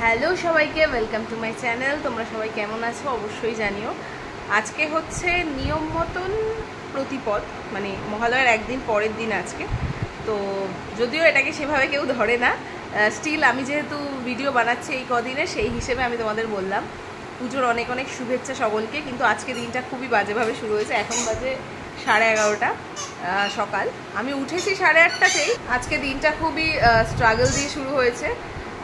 Hello সবাইকে, welcome to my channel. তোমরা সবাই কেমন আছো অবশ্যই জানিও। আজকে হচ্ছে নিয়ম মতন প্রতিপদ, মানে মহালয়ার একদিন পরের দিন আজকে। তো যদিও এটাকে সেভাবে কেউ ধরে না, স্টিল আমি যেহেতু ভিডিও বানাচ্ছি এই কদিনে, সেই হিসেবে আমি তোমাদের বললাম পুজোর অনেক অনেক শুভেচ্ছা সকলকে। কিন্তু আজকে দিনটা খুবই বাজেভাবে শুরু হয়েছে। এখন বাজে 11:30 সকাল। আমি উঠেছি 8:30তেই। আজকে দিনটা খুবই স্ট্রাগল দিয়ে শুরু হয়েছে।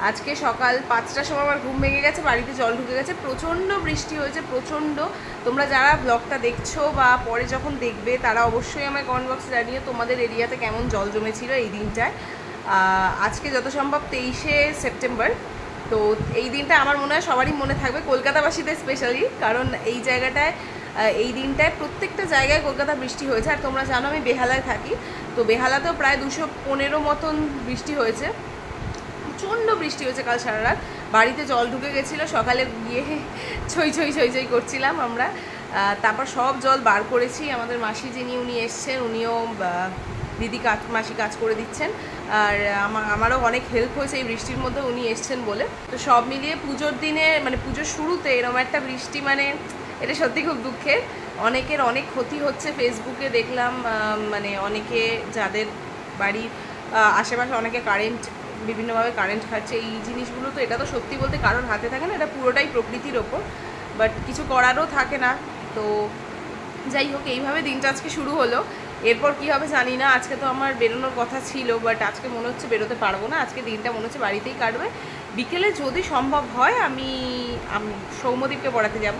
আজকে সকাল 5টার সময় আমার ঘুম ভেঙে গেছে, বাড়িতে জল ঢুকে গেছে, প্রচণ্ড বৃষ্টি হয়েছে, প্রচণ্ড। তোমরা যারা ব্লগটা দেখছো বা পরে যখন দেখবে তারা অবশ্যই আমায় কমেন্ট বক্সে জানিয়ে তোমাদের এরিয়াতে কেমন জল জমেছিল এই দিনটায়। আজকে যত সম্ভব 23শে সেপ্টেম্বর। তো এই দিনটা আমার মনে হয় সবারই মনে থাকবে, কলকাতাবাসীদের স্পেশালি, কারণ এই জায়গাটায় এই দিনটায় প্রত্যেকটা জায়গায় কলকাতা বৃষ্টি হয়েছে। আর তোমরা জানো আমি বেহালায় থাকি, তো বেহালাতেও প্রায় 215 মতন বৃষ্টি হয়েছে। প্রচণ্ড বৃষ্টি হয়েছে কাল সারা রাত, বাড়িতে জল ঢুকে গেছিলো। সকালে গিয়ে ছই ছই করছিলাম আমরা। তারপর সব জল বার করেছি। আমাদের মাসি যিনি উনি এসছেন, উনিও মাসি কাজ করে দিচ্ছেন। আর আমারও অনেক হেল্প হয়েছে এই বৃষ্টির মধ্যে, উনি এসছেন বলে। তো সব মিলিয়ে পুজোর দিনে, মানে পুজোর শুরুতে এরকম একটা বৃষ্টি, মানে এটা সত্যি খুব দুঃখের। অনেকের অনেক ক্ষতি হচ্ছে, ফেসবুকে দেখলাম। মানে অনেকে যাদের বাড়ির আশেপাশে অনেকে বিভিন্নভাবে কারেন্ট খাচ্ছে। এই জিনিসগুলো তো, এটা তো সত্যি বলতে কারোর হাতে থাকে না, এটা পুরোটাই প্রকৃতির ওপর, বাট কিছু করারও থাকে না। তো যাই হোক, এইভাবে দিনটা আজকে শুরু হলো। এরপর কি হবে জানি না। আজকে তো আমার বেরোনোর কথা ছিল, বাট আজকে মনে হচ্ছে বেরোতে পারবো না। আজকে দিনটা মনে হচ্ছে বাড়িতেই কাটবে। বিকেলে যদি সম্ভব হয় আমি সৌম্যদীপকে পড়াতে যাব।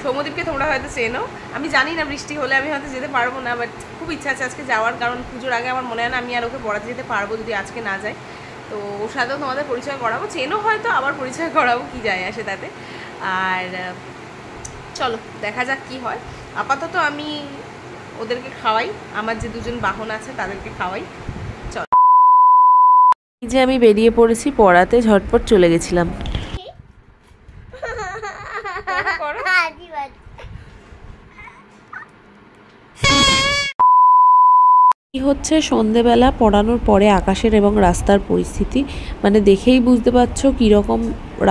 সৌম্যদীপকে তোমরা হয়তো চেনো, আমি জানি না বৃষ্টি হলে আমি হয়তো যেতে পারবো না, বাট খুব ইচ্ছা আছে আজকে যাওয়ার। কারণ পুজোর আগে আমার মনে হয় না আমি আর ওকে পড়াতে যেতে পারবো যদি আজকে না যাই। তো ওর সাথেও তোমাদের পরিচয় করাবো, চেনো হয়তো, আবার পরিচয় করাবো, কি যায় আসে তাতে। আর চলো দেখা যাক কি হয়। আপাতত আমি ওদেরকে খাওয়াই, আমার যে দুজন বাহন আছে তাদেরকে খাওয়াই। চলো, এই যে আমি বেরিয়ে পড়েছি পড়াতে, ঝটপট চলে গেছিলাম। হচ্ছে সন্ধেবেলা পড়ানোর পরে আকাশের এবং রাস্তার পরিস্থিতি, মানে দেখেই বুঝতে পারছো কীরকম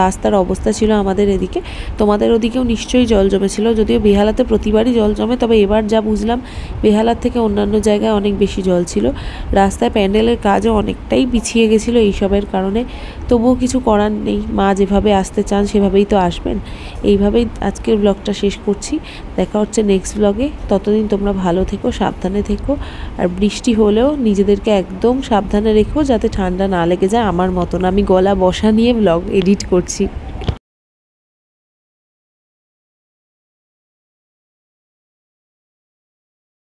রাস্তার অবস্থা ছিল আমাদের এদিকে। তোমাদের ওদিকেও নিশ্চয়ই জল জমেছিল, যদিও বেহালাতে প্রতিবারই জল জমে, তবে এবার যা বুঝলাম বেহালার থেকে অন্যান্য জায়গায় অনেক বেশি জল ছিল। রাস্তায় প্যান্ডেলের কাজও অনেকটাই পিছিয়ে গেছিলো এইসবের কারণে। তবুও কিছু করার নেই, মা যেভাবে আসতে চান সেভাবেই তো আসবেন। এইভাবেই আজকের ব্লগটা শেষ করছি। দেখা হচ্ছে নেক্সট ব্লগে। ততদিন তোমরা ভালো থেকো, সাবধানে থেকো। আর বৃষ্টি হলেও নিজেদেরকে একদম সাবধানে রেখো যাতে ঠান্ডা না লেগে যায় আমার মতন। আমি গলা বসা নিয়ে ব্লগ এডিট করছি।